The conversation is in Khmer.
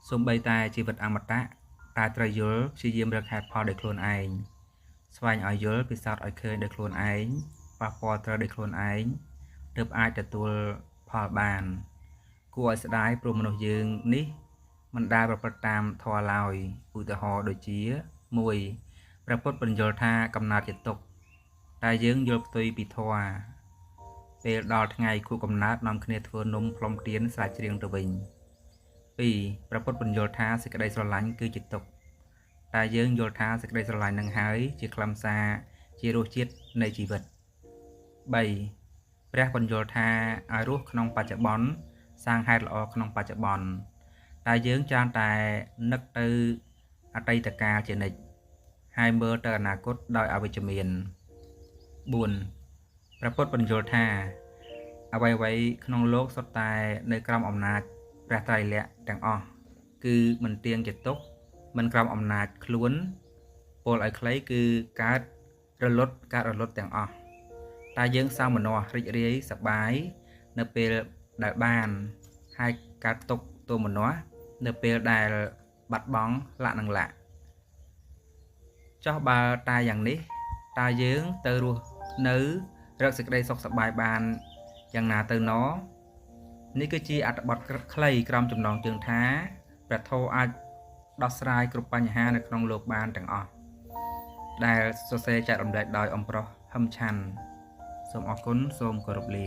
សូម្បីតែជីវិតអមតៈតែត្រូវយល់ព្យាយាមរកហេតុផលដោយខ្លួនឯងស្វែងឲ្យយល់ពិសោធន៍ឲ្យឃើញដោយខ្លួនឯងប៉ះពាល់ត្រូវដោយខ្លួនឯងទើបអាចទទួលផលបានគួរឲ្យស្ដាយព្រោះមនុស្សយើងនេះមិនដែលប្រព្រឹត្តតាមធម៌ឡើយឧទាហរណ៍ដូចជា 1. ព្រះពុទ្ធបញ្យល់ថាកំណើតជាទុក្ខតែយើងយល់ផ្ទុយពីធម៌ពេលដល់ថ្ងៃខួបកំណើតនាំគ្នាធ្វើនំផ្លុំទៀនស្រែកច្រៀងទៅវិញ 2. ព្រះពុទ្ធបញ្យល់ថាសេចក្តីស្រឡាញ់គឺជាទុក្ខតែយើងយល់ថាសេចក្តីស្រឡាញ់នឹងហើយជាខ្លឹមសារជារសជាតិនៃជីវិត 3. ព្រះបញ្យល់ថាឲ្យរស់ក្នុងបច្ចុប្បន្នសាងហេតុល្អក្នុងបច្ចុប្បន្នតែយើងច្រើនតែនឹកទៅអតីតកាលជានិច្ចហើយមើលទៅអនាគតដោយអវិជ្ជមាន 4. ព្រះពុទ្ធបញ្យល់ថាអ្វីៗក្នុងโลกសុទ្ធតែនៅក្រោមអំណាចព្រះត្រៃលក្ខណ៍ទាំងអស់គឺមិនទៀងជាទុក្ខមិនក្រោមអំណាចខ្លួនពលឲ្យខ្លីគឺកើតរលត់ទាំងអស់តែយើងសោមនស្សរីករាយសប្បាយនៅពេលដែលបានហើយកើតទុក្ខទោមនស្សនៅពេលដែលបាត់បង់លក្ខនឹងលក្ខចុះបើតែយ៉ាងនេះតើយើងទៅរស់នៅរកសេចក្តីសុខសប្បាយបានយ៉ាងណាទៅណនេះគឺជាអត្ថបទខ្លីក្រោមចំណងជើងថាព្រះធម៌អាចដោះស្រាយគ្រប់បញ្ហានៅក្នុងលោកបានទាំងអស់ដែលសរសេរចែករំលែកដោយអំប្រុសហឹមឆាន់សូមអរគុណសូមគោរពលា